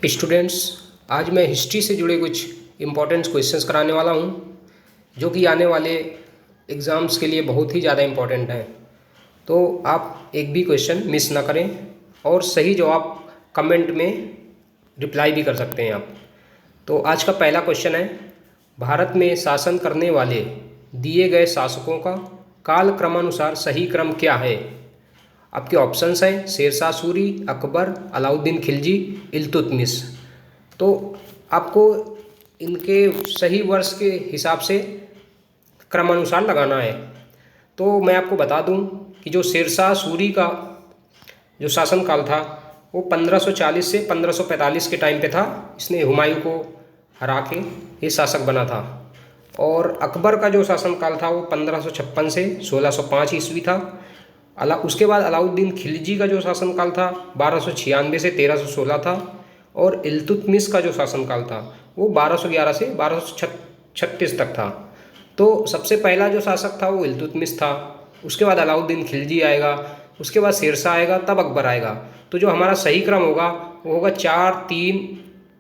Students, आज मैं history से जुड़े कुछ इम्पोर्टेंट क्वेश्चंस कराने वाला हूँ जो कि आने वाले एग्ज़ाम्स के लिए बहुत ही ज़्यादा इम्पोर्टेंट हैं। तो आप एक भी क्वेश्चन मिस ना करें और सही जवाब कमेंट में रिप्लाई भी कर सकते हैं आप। तो आज का पहला क्वेश्चन है, भारत में शासन करने वाले दिए गए शासकों का काल क्रमानुसार सही क्रम क्या है? आपके ऑप्शंस हैं शेरशाह सूरी, अकबर, अलाउद्दीन खिलजी, इल्तुतमिश। तो आपको इनके सही वर्ष के हिसाब से क्रमानुसार लगाना है। तो मैं आपको बता दूं कि जो शेरशाह सूरी का जो शासनकाल था वो 1540 से 1545 के टाइम पे था। इसने हुमायूं को हरा के ये शासक बना था। और अकबर का जो शासनकाल था वो 1556 से 1605 ईस्वी था। उसके बाद अलाउद्दीन खिलजी का जो शासनकाल था 1296 से 1316 था। और इल्तुतमिश का जो शासनकाल था वो 1211 से 1236 तक था। तो सबसे पहला जो शासक था वो इल्तुतमिश था, उसके बाद अलाउद्दीन खिलजी आएगा, उसके बाद शेरशाह आएगा, तब अकबर आएगा। तो जो हमारा सही क्रम होगा वो होगा 4, 3,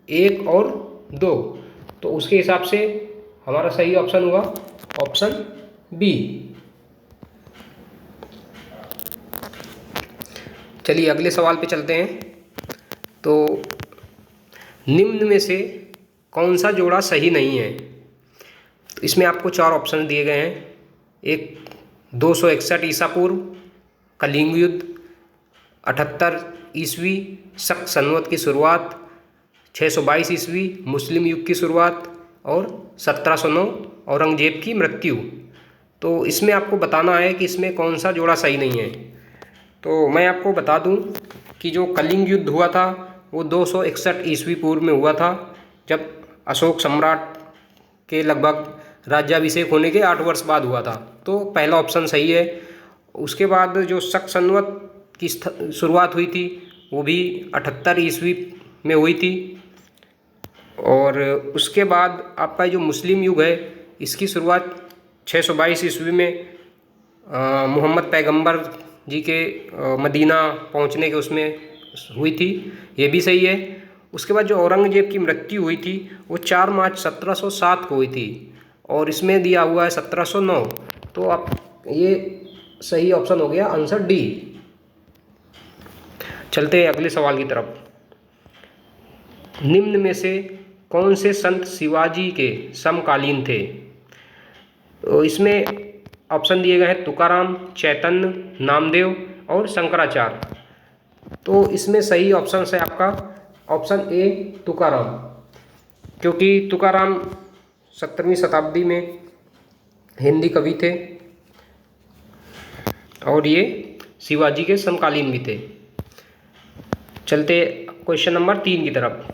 1 और 2। तो उसके हिसाब से हमारा सही ऑप्शन होगा ऑप्शन बी। चलिए अगले सवाल पे चलते हैं। तो निम्न में से कौन सा जोड़ा सही नहीं है? तो इसमें आपको 4 ऑप्शन दिए गए हैं। एक 261 ईसा पूर्व कलिंग युद्ध, 78 ईस्वी शक संवत की शुरुआत, 622 ईस्वी मुस्लिम युग की शुरुआत और 1709 औरंगजेब की मृत्यु। तो इसमें आपको बताना है कि इसमें कौन सा जोड़ा सही नहीं है। तो मैं आपको बता दूं कि जो कलिंग युद्ध हुआ था वो 261 ईस्वी पूर्व में हुआ था, जब अशोक सम्राट के लगभग राज्याभिषेक होने के 8 वर्ष बाद हुआ था। तो पहला ऑप्शन सही है। उसके बाद जो शक संवत की शुरुआत हुई थी वो भी 78 ईस्वी में हुई थी। और उसके बाद आपका जो मुस्लिम युग है इसकी शुरुआत 622 ईस्वी में मोहम्मद पैगंबर जी के मदीना पहुंचने के उसमें हुई थी, ये भी सही है। उसके बाद जो औरंगजेब की मृत्यु हुई थी वो 4 मार्च 1707 को हुई थी और इसमें दिया हुआ है 1709। तो आप ये सही ऑप्शन हो गया आंसर डी। चलते हैं अगले सवाल की तरफ। निम्न में से कौन से संत शिवाजी के समकालीन थे? तो इसमें ऑप्शन दिए गए हैं तुकाराम, चैतन्य, नामदेव और शंकराचार्य। तो इसमें सही ऑप्शन है आपका ऑप्शन ए तुकाराम, क्योंकि तुकाराम 17वीं शताब्दी में हिंदी कवि थे और ये शिवाजी के समकालीन भी थे। चलते क्वेश्चन नंबर 3 की तरफ।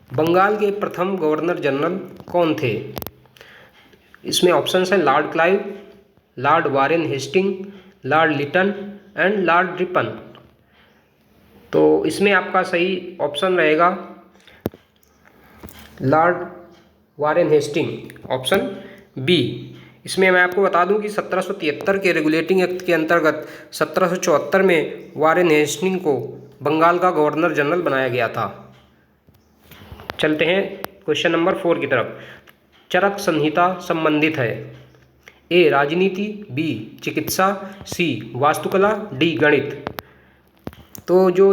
बंगाल के प्रथम गवर्नर जनरल कौन थे? इसमें ऑप्शंस हैं Lord Clive, Lord Warren Hasting, Lord Lytton and Lord Ripon. तो इसमें आपका सही ऑप्शन रहेगा Lord Warren Hasting, option B. इसमें मैं आपको बता दूं कि 1773 के रेगुलेटिंग एक्ट के अंतर्गत 1774 में वारेन हेस्टिंग को बंगाल का गवर्नर जनरल बनाया गया था। चलते हैं क्वेश्चन नंबर 4 की तरफ। चरक संहिता संबंधित है ए राजनीति, बी चिकित्सा, सी वास्तुकला, डी गणित। तो जो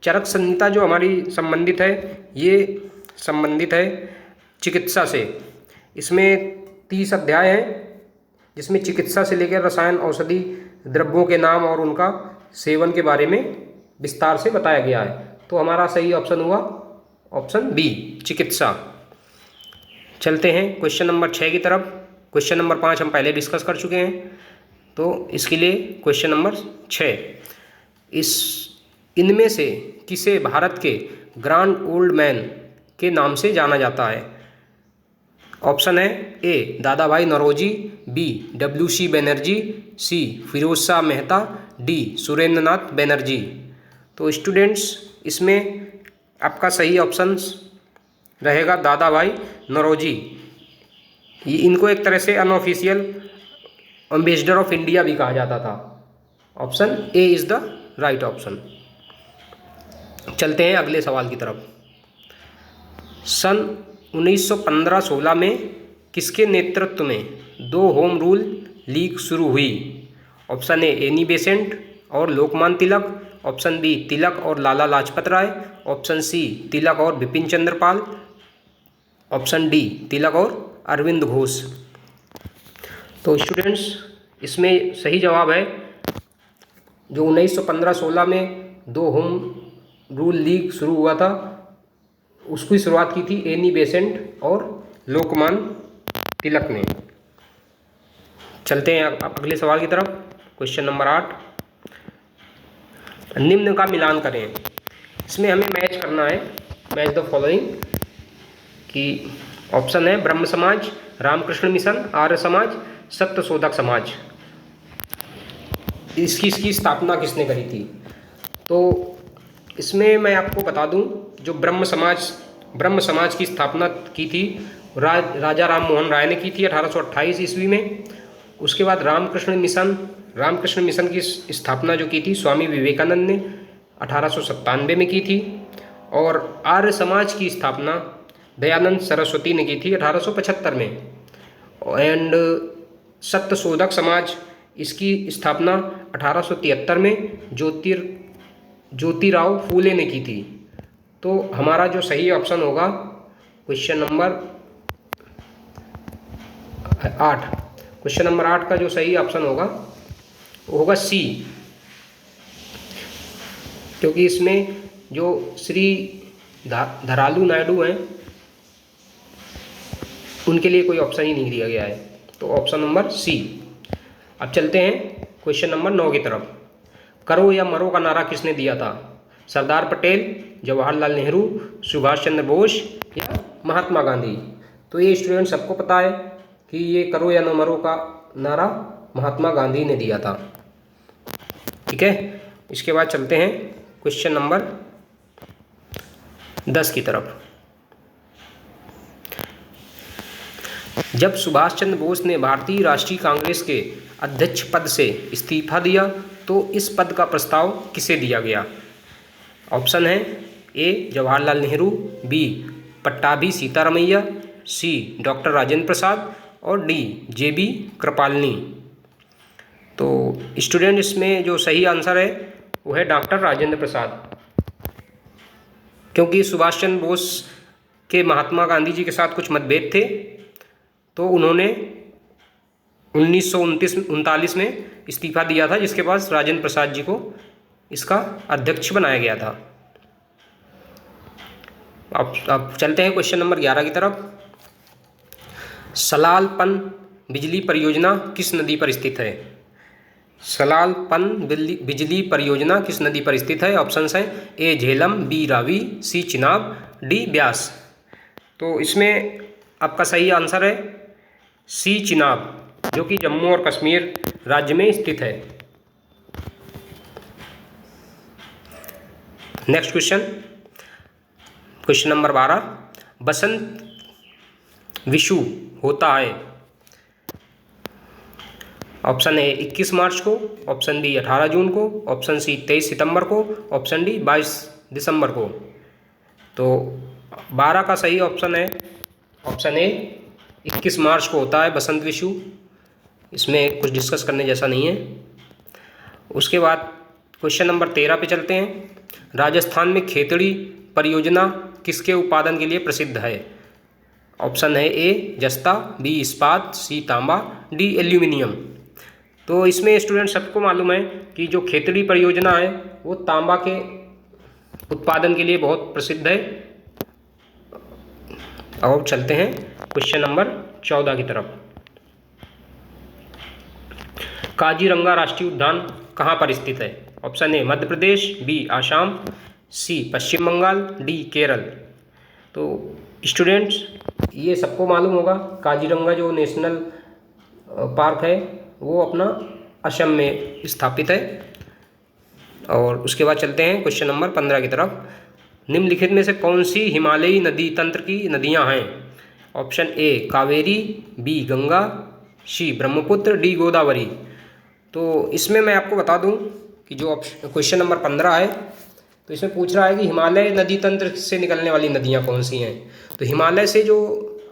चरक संहिता जो हमारी संबंधित है ये संबंधित है चिकित्सा से। इसमें 30 अध्याय हैं जिसमें चिकित्सा से लेकर रसायन, औषधि, द्रव्यों के नाम और उनका सेवन के बारे में विस्तार से बताया गया है। तो हमारा सही ऑप्शन हुआ ऑप्शन बी चिकित्सा। चलते हैं क्वेश्चन नंबर 6 की तरफ। क्वेश्चन नंबर 5 हम पहले डिस्कस कर चुके हैं, तो इसके लिए क्वेश्चन नंबर 6। इनमें से किसे भारत के ग्रांड ओल्ड मैन के नाम से जाना जाता है? ऑप्शन है ए दादा भाई नौरोजी, बी WC बनर्जी, सी फिरोज शाह मेहता, डी सुरेंद्र नाथ बनर्जी। तो स्टूडेंट्स इसमें आपका सही ऑप्शन रहेगा दादा भाई नौरोजी। इनको एक तरह से अनऑफिशियल एम्बेसडर ऑफ इंडिया भी कहा जाता था। Option A is the right option. चलते हैं अगले सवाल की तरफ। सन 1915-16 में किसके नेतृत्व में 2 होम रूल लीग शुरू हुई? ऑप्शन ए एनी बेसेंट और लोकमान्य तिलक, ऑप्शन बी तिलक और लाला लाजपत राय, ऑप्शन सी तिलक और बिपिन चंद्र पाल, ऑप्शन डी तिलक और अरविंद घोष। तो स्टूडेंट्स, इसमें सही जवाब है जो 1915-16 में 2 होम रूल लीग शुरू हुआ था, उसकी शुरुआत की थी एनी बेसेंट और लोकमान्य तिलक ने। चलते हैं अगले सवाल की तरफ। क्वेश्चन नंबर 8, निम्न का मिलान करें। इसमें हमें मैच करना है, मैच द फॉलोइंग, कि ऑप्शन है ब्रह्म समाज, रामकृष्ण मिशन, आर्य समाज, सत्यशोधक समाज। इसकी स्थापना किसने करी थी? तो इसमें मैं आपको बता दूं, जो ब्रह्म समाज की स्थापना की थी राजा राम मोहन राय ने की थी 1828 ईस्वी में। उसके बाद रामकृष्ण मिशन की स्थापना जो की थी स्वामी विवेकानंद ने 1897 में की थी, और आर्य समाज की स्थापना दयानंद सरस्वती ने की थी 1875 में। एंड सत्यशोधक समाज, इसकी स्थापना 1873 में ज्योतिराव फूले ने की थी। तो हमारा जो सही ऑप्शन होगा क्वेश्चन नंबर 8 का जो सही ऑप्शन होगा वो होगा सी, क्योंकि इसमें जो श्री धरालू नायडू हैं उनके लिए कोई ऑप्शन ही नहीं दिया गया है, तो ऑप्शन नंबर सी। अब चलते हैं क्वेश्चन नंबर 9 की तरफ। करो या मरो का नारा किसने दिया था? सरदार पटेल, जवाहरलाल नेहरू, सुभाष चंद्र बोस या महात्मा गांधी? तो ये स्टूडेंट सबको पता है कि ये करो या न मरो का नारा महात्मा गांधी ने दिया था। ठीक है, इसके बाद चलते हैं क्वेश्चन नंबर 10 की तरफ। जब सुभाष चंद्र बोस ने भारतीय राष्ट्रीय कांग्रेस के अध्यक्ष पद से इस्तीफा दिया तो इस पद का प्रस्ताव किसे दिया गया? ऑप्शन है ए जवाहरलाल नेहरू, बी पट्टाभी सीतारमैया, सी डॉक्टर राजेंद्र प्रसाद और डी जेबी कृपलानी। तो स्टूडेंट, इसमें जो सही आंसर है वो है डॉक्टर राजेंद्र प्रसाद, क्योंकि सुभाष चंद्र बोस के महात्मा गांधी जी के साथ कुछ मतभेद थे, तो उन्होंने 1939 में इस्तीफा दिया था, जिसके बाद राजेंद्र प्रसाद जी को इसका अध्यक्ष बनाया गया था। अब चलते हैं क्वेश्चन नंबर 11 की तरफ। सलाल पन बिजली परियोजना किस नदी पर स्थित है? सलाल पन बिजली परियोजना किस नदी पर स्थित है? ऑप्शंस हैं ए झेलम, बी रावी, सी चिनाब, डी ब्यास। तो इसमें आपका सही आंसर है सी चिनाब, जो कि जम्मू और कश्मीर राज्य में स्थित है। नेक्स्ट क्वेश्चन नंबर 12, बसंत विषु होता है? ऑप्शन ए 21 मार्च को, ऑप्शन बी 18 जून को, ऑप्शन सी 23 सितंबर को, ऑप्शन डी 22 दिसंबर को। तो 12 का सही ऑप्शन है ऑप्शन ए 21 मार्च को होता है बसंत विषु। इसमें कुछ डिस्कस करने जैसा नहीं है। उसके बाद क्वेश्चन नंबर 13 पे चलते हैं। राजस्थान में खेतड़ी परियोजना किसके उत्पादन के लिए प्रसिद्ध है? ऑप्शन है ए जस्ता, बी इस्पात, सी तांबा, डी एल्यूमिनियम। तो इसमें स्टूडेंट सबको मालूम है कि जो खेतड़ी परियोजना है वो तांबा के उत्पादन के लिए बहुत प्रसिद्ध है। अब चलते हैं क्वेश्चन नंबर 14 की तरफ। काजीरंगा राष्ट्रीय उद्यान कहाँ पर स्थित है? Option A Madhya Pradesh, B Assam, C Paschim Bengal, D Kerala. तो स्टूडेंट्स, ये सबको मालूम होगा काजीरंगा जो नेशनल पार्क है वो अपना असम में स्थापित है। और उसके बाद चलते हैं क्वेश्चन नंबर 15 की तरफ। निम्नलिखित में से कौन सी हिमालयी नदी तंत्र की नदियां हैं? Option A Kaveri, B Ganga, C Brahmaputra, D Godavari. तो इसमें मैं आपको बता दूं कि जो क्वेश्चन नंबर 15 है तो इसमें पूछ रहा है कि हिमालय नदी तंत्र से निकलने वाली नदियाँ कौन सी हैं। तो हिमालय से जो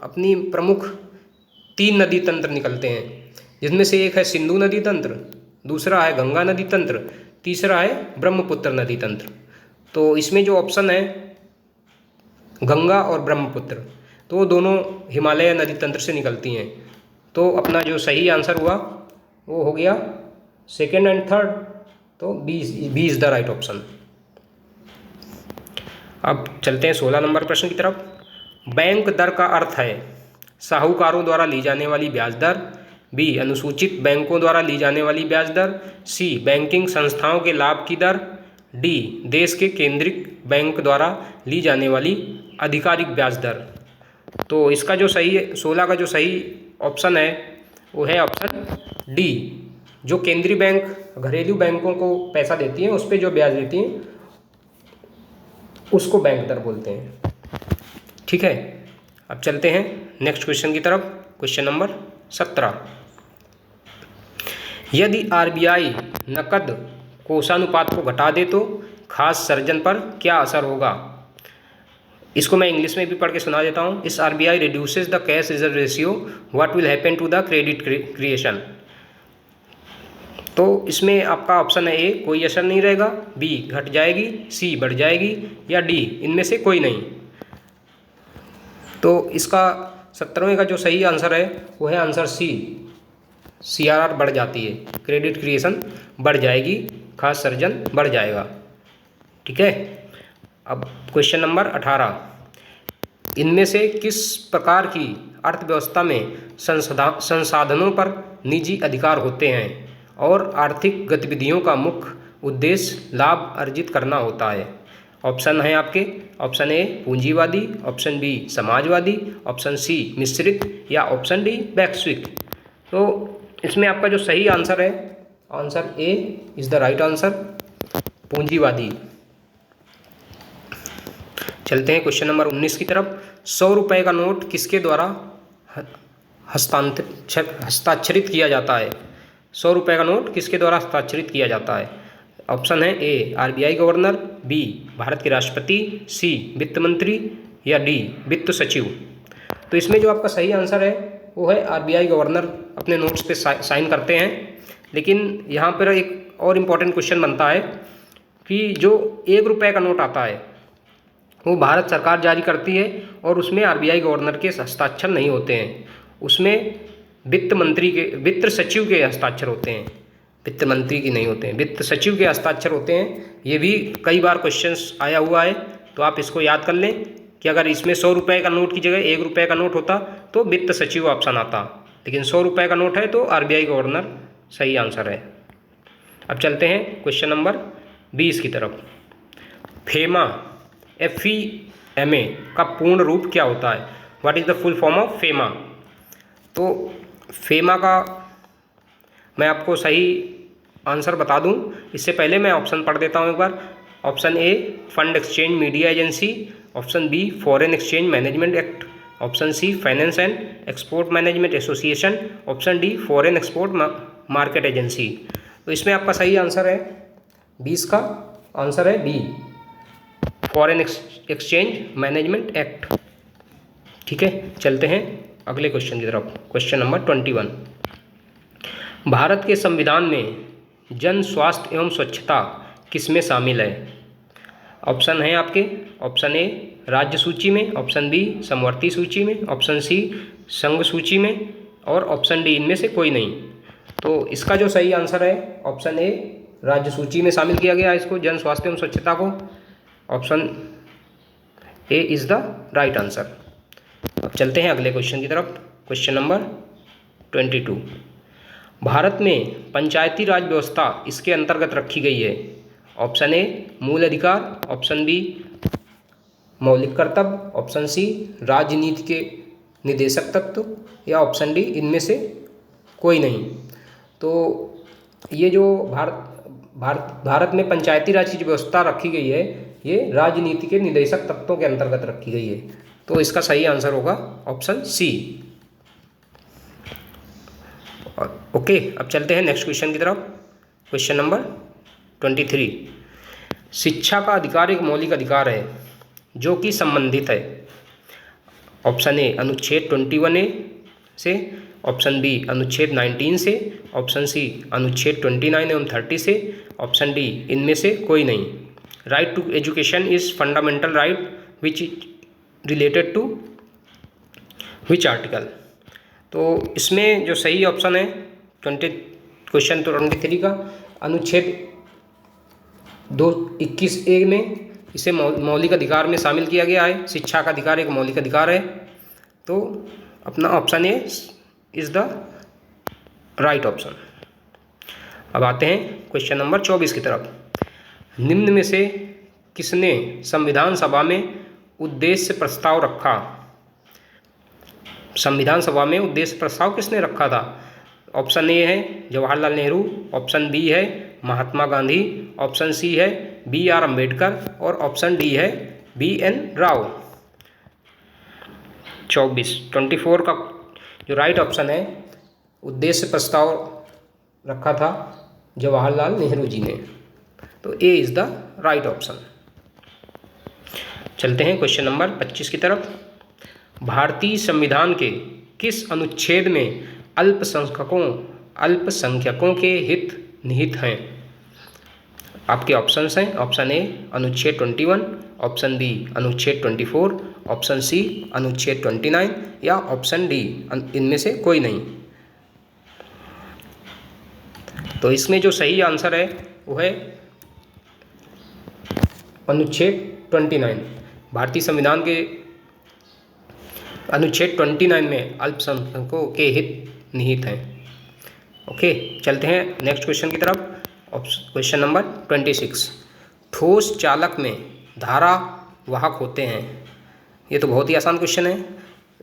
अपनी प्रमुख 3 नदी तंत्र निकलते हैं, जिसमें से एक है सिंधु नदी तंत्र, दूसरा है गंगा नदी तंत्र, तीसरा है ब्रह्मपुत्र नदी तंत्र। तो इसमें जो ऑप्शन है गंगा और ब्रह्मपुत्र, तो वो दोनों हिमालय नदी तंत्र से निकलती हैं। तो अपना जो सही आंसर हुआ वो हो गया सेकेंड एंड थर्ड, तो B is the right option. अब चलते हैं 16 नंबर प्रश्न की तरफ। बैंक दर का अर्थ है साहूकारों द्वारा ली जाने वाली ब्याज दर, बी अनुसूचित बैंकों द्वारा ली जाने वाली ब्याज दर, सी बैंकिंग संस्थाओं के लाभ की दर, डी देश के केंद्रीय बैंक द्वारा ली जाने वाली आधिकारिक ब्याज दर। तो इसका जो सही 16 का जो सही ऑप्शन है वो है ऑप्शन डी। जो केंद्रीय बैंक घरेलू बैंकों को पैसा देती हैं उस पर जो ब्याज देती हैं उसको बैंक दर बोलते हैं। ठीक है, अब चलते हैं नेक्स्ट क्वेश्चन की तरफ। Question number 17। यदि आरबीआई नकद कोषानुपात को घटा दे तो खास सर्जन पर क्या असर होगा। इसको मैं इंग्लिश में भी पढ़ के सुना देता हूँ। इस RBI reduces the cash reserve ratio, what will happen to the credit creation. तो इसमें आपका ऑप्शन है ए कोई असर नहीं रहेगा, बी घट जाएगी, सी बढ़ जाएगी, या डी इनमें से कोई नहीं। तो इसका 17वें का जो सही आंसर है वो है आंसर सी, CRR बढ़ जाती है, क्रेडिट क्रिएशन बढ़ जाएगी, खास सर्जन बढ़ जाएगा। ठीक है, अब क्वेश्चन नंबर 18। इनमें से किस प्रकार की अर्थव्यवस्था में संसाधनों पर निजी अधिकार होते हैं और आर्थिक गतिविधियों का मुख्य उद्देश्य लाभ अर्जित करना होता है। ऑप्शन है आपके, ऑप्शन ए पूंजीवादी, ऑप्शन बी समाजवादी, ऑप्शन सी मिश्रित, या ऑप्शन डी वैश्विक। तो इसमें आपका जो सही आंसर है answer A is the right answer, पूंजीवादी। चलते हैं क्वेश्चन नंबर 19 की तरफ। 100 रुपये का नोट किसके द्वारा हस्ताक्षरित किया जाता है। 100 रुपये का नोट किसके द्वारा हस्ताक्षरित किया जाता है। ऑप्शन है ए आरबीआई गवर्नर, बी भारत के राष्ट्रपति, सी वित्त मंत्री, या डी वित्त सचिव। तो इसमें जो आपका सही आंसर है वो है आरबीआई गवर्नर अपने नोट्स पे साइन करते हैं। लेकिन यहाँ पर एक और इम्पॉर्टेंट क्वेश्चन बनता है कि जो 1 रुपये का नोट आता है वो भारत सरकार जारी करती है और उसमें आरबीआई गवर्नर के हस्ताक्षर नहीं होते हैं, उसमें वित्त सचिव के हस्ताक्षर होते हैं, वित्त मंत्री की नहीं होते हैं, वित्त सचिव के हस्ताक्षर होते हैं। ये भी कई बार क्वेश्चंस आया हुआ है, तो आप इसको याद कर लें कि अगर इसमें 100 रुपये का नोट की जगह 1 रुपये का नोट होता तो वित्त सचिव ऑप्शन आता, लेकिन 100 रुपये का नोट है तो आरबीआई गवर्नर सही आंसर है। अब चलते हैं क्वेश्चन नंबर 20 की तरफ। फेमा FEMA का पूर्ण रूप क्या होता है। What is the full form of FEMA. तो फेमा का मैं आपको सही आंसर बता दूं इससे पहले मैं ऑप्शन पढ़ देता हूं एक बार। Option A fund exchange media agency, option B foreign exchange management act, option C finance and export management association, option D foreign export market agency. तो इसमें आपका सही आंसर है 20 का आंसर है B foreign exchange management act. ठीक है, चलते हैं अगले क्वेश्चन की तरफ। Question number 21। भारत के संविधान में जन स्वास्थ्य एवं स्वच्छता किसमें शामिल है। ऑप्शन है आपके, ऑप्शन ए राज्य सूची में, ऑप्शन बी समवर्ती सूची में, ऑप्शन सी संघ सूची में, और ऑप्शन डी इनमें से कोई नहीं। तो इसका जो सही आंसर है ऑप्शन ए राज्य सूची में शामिल किया गया इसको, जन स्वास्थ्य एवं स्वच्छता को। Option A is the right answer. अब चलते हैं अगले क्वेश्चन की तरफ। Question number 22। भारत में पंचायती राज व्यवस्था इसके अंतर्गत रखी गई है। ऑप्शन ए मूल अधिकार, ऑप्शन बी मौलिक कर्तव्य, ऑप्शन सी राजनीति के निदेशक तत्व, या ऑप्शन डी इनमें से कोई नहीं। तो ये जो भारत में पंचायती राज की व्यवस्था रखी गई है ये राजनीति के निदेशक तत्वों के अंतर्गत रखी गई है। तो इसका सही आंसर होगा ऑप्शन सी। ओके, अब चलते हैं नेक्स्ट क्वेश्चन की तरफ। Question number 23। शिक्षा का अधिकार एक मौलिक अधिकार है जो कि संबंधित है। ऑप्शन ए अनुच्छेद 21A से, ऑप्शन बी अनुच्छेद 19 से, ऑप्शन सी अनुच्छेद 29 एवं 30 से, ऑप्शन डी इनमें से कोई नहीं। Right to education is fundamental right which related to which article. तो इसमें जो सही ऑप्शन है क्वेश्चन 23 का अनुच्छेद 221A में इसे मौलिक अधिकार में शामिल किया गया है। शिक्षा का अधिकार एक मौलिक अधिकार है, तो अपना option A is the right option. अब आते हैं क्वेश्चन नंबर 24 की तरफ। निम्न में से किसने संविधान सभा में उद्देश्य प्रस्ताव रखा? संविधान सभा में उद्देश्य प्रस्ताव किसने रखा था? ऑप्शन ए है जवाहरलाल नेहरू, ऑप्शन बी है महात्मा गांधी, ऑप्शन सी है BR अम्बेडकर और ऑप्शन डी है BN राव। 24 का जो राइट ऑप्शन है, उद्देश्य प्रस्ताव रखा था जवाहरलाल नेहरू जी ने, तो A is the right option. चलते हैं क्वेश्चन नंबर 25 की तरफ। भारतीय संविधान के किस अनुच्छेद में अल्पसंख्यकों के हित निहित हैं? आपके ऑप्शंस हैं, ऑप्शन ए अनुच्छेद 21, ऑप्शन बी अनुच्छेद 24, ऑप्शन सी अनुच्छेद 29 या ऑप्शन डी इनमें से कोई नहीं। तो इसमें जो सही आंसर है वो है अनुच्छेद 29। भारतीय संविधान के अनुच्छेद 29 में अल्पसंख्यकों के हित निहित हैं। ओके, चलते हैं नेक्स्ट क्वेश्चन की तरफ। Question number 26। ठोस चालक में धारा वाहक होते हैं। ये तो बहुत ही आसान क्वेश्चन है।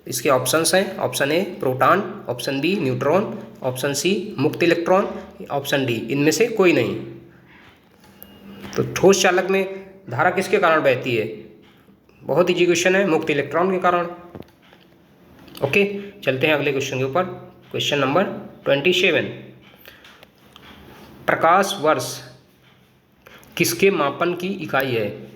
इसके ऑप्शंस हैं, option A proton, option B neutron, option C मुक्त इलेक्ट्रॉन, ऑप्शन डी इनमें से कोई नहीं। तो ठोस चालक में धारा किसके कारण बहती है? बहुत ईजी क्वेश्चन है, मुक्त इलेक्ट्रॉन के कारण। ओके, चलते हैं अगले क्वेश्चन के ऊपर। Question number 27। प्रकाश वर्ष किसके मापन की इकाई है?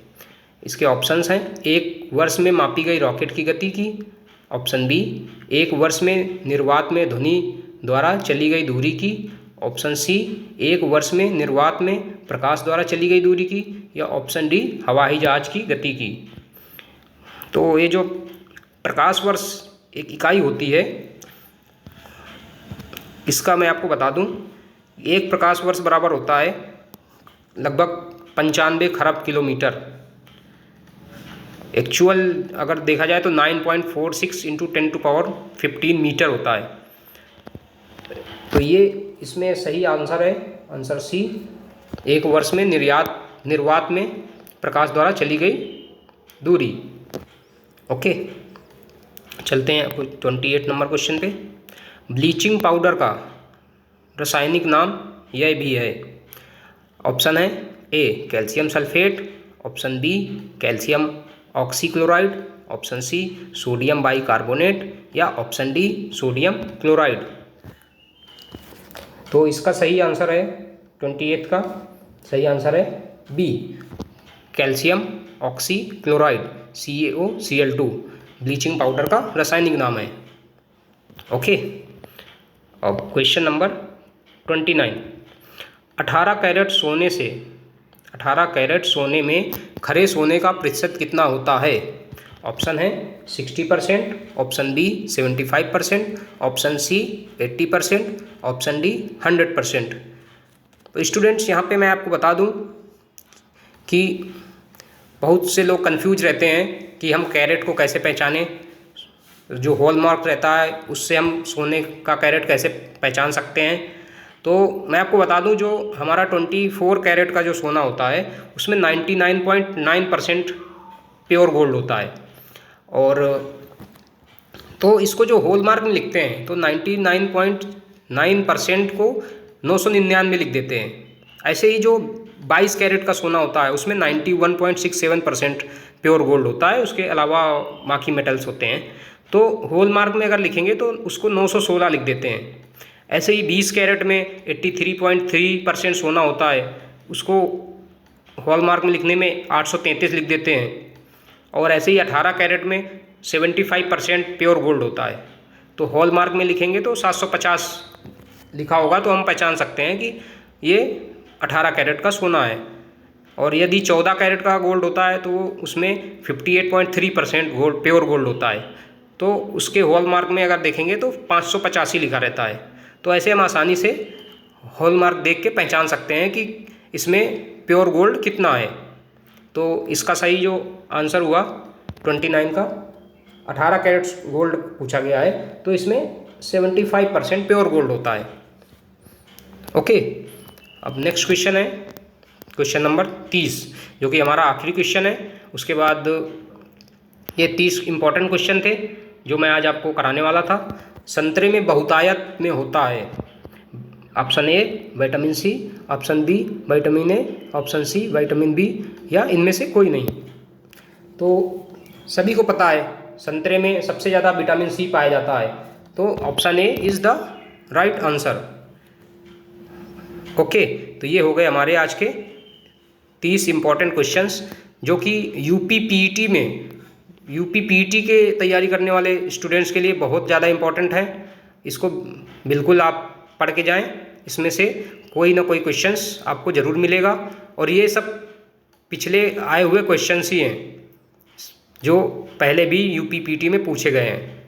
इसके ऑप्शंस हैं, एक वर्ष में मापी गई रॉकेट की गति की, ऑप्शन बी एक वर्ष में निर्वात में ध्वनि द्वारा चली गई दूरी की, ऑप्शन सी एक वर्ष में निर्वात में प्रकाश द्वारा चली गई दूरी की, या ऑप्शन डी हवाई जहाज की गति की। तो ये जो प्रकाश वर्ष एक इकाई होती है, इसका मैं आपको बता दूं, एक प्रकाश वर्ष बराबर होता है लगभग 95 खरब किलोमीटर। एक्चुअल अगर देखा जाए तो 9.46 × 10⁻15 मीटर होता है। तो ये इसमें सही आंसर है, आंसर सी, एक वर्ष में निर्वात में प्रकाश द्वारा चली गई दूरी। ओके, चलते हैं 28 नंबर क्वेश्चन पे। ब्लीचिंग पाउडर का रासायनिक नाम यह भी है। ऑप्शन है A calcium sulphate, option B calcium oxychloride, option C sodium bicarbonate या ऑप्शन डी सोडियम क्लोराइड। तो इसका सही आंसर है 28 का सही आंसर है B calcium oxychloride, CaOCl2 bleaching powder का रासायनिक नाम है। ओके, अब क्वेश्चन नंबर 29। 18 कैरेट सोने में खरे सोने का प्रतिशत कितना होता है? ऑप्शन है 60%, option B 75%, option C 80%, option D 100%। तो स्टूडेंट्स यहाँ पे मैं आपको बता दूँ कि बहुत से लोग कंफ्यूज रहते हैं कि हम कैरेट को कैसे पहचानें, जो हॉलमार्क रहता है उससे हम सोने का कैरेट कैसे पहचान सकते हैं। तो मैं आपको बता दूं, जो हमारा 24 कैरेट का जो सोना होता है उसमें 99.9% प्योर गोल्ड होता है, और तो इसको जो हॉलमार्क में लिखते हैं तो 99.9% को 999 लिख देते हैं। ऐसे ही जो 22 कैरेट का सोना होता है उसमें 91.67% प्योर गोल्ड होता है, उसके अलावा बाकी मेटल्स होते हैं। तो हॉलमार्क में अगर लिखेंगे तो उसको 916 लिख देते हैं। ऐसे ही 20 कैरेट में 83.3% सोना होता है, उसको हॉलमार्क में लिखने में 833 लिख देते हैं, और ऐसे ही 18 कैरेट में 75% प्योर गोल्ड होता है। तो हॉलमार्क में लिखेंगे तो 750 लिखा होगा, तो हम पहचान सकते हैं कि ये 18 कैरेट का सोना है। और यदि 14 कैरेट का गोल्ड होता है तो उसमें 58.3% गोल्ड प्योर गोल्ड होता है। तो उसके हॉलमार्क में अगर देखेंगे तो 585 लिखा रहता है। तो ऐसे हम आसानी से हॉलमार्क देख के पहचान सकते हैं कि इसमें प्योर गोल्ड कितना है। तो इसका सही जो आंसर हुआ 29 का 18 कैरेट्स गोल्ड पूछा गया है, तो इसमें 75% प्योर गोल्ड होता है। ओके, अब नेक्स्ट क्वेश्चन है क्वेश्चन नंबर 30, जो कि हमारा आखिरी क्वेश्चन है। उसके बाद ये 30 इंपॉर्टेंट क्वेश्चन थे जो मैं आज आपको कराने वाला था। संतरे में बहुतायत में होता है। Option A vitamin C, option B vitamin A, option C vitamin B, या इनमें से कोई नहीं। तो सभी को पता है संतरे में सबसे ज़्यादा विटामिन सी पाया जाता है, तो option A is the right answer. Okay, तो ये हो गए हमारे आज के 30 इंपॉर्टेंट क्वेश्चंस जो कि यूपी पीईटी के तैयारी करने वाले स्टूडेंट्स के लिए बहुत ज़्यादा इम्पॉर्टेंट है। इसको बिल्कुल आप पढ़ के जाएं, इसमें से कोई ना कोई क्वेश्चंस आपको ज़रूर मिलेगा। और ये सब पिछले आए हुए क्वेश्चंस ही हैं जो पहले भी यूपी पीईटी में पूछे गए हैं।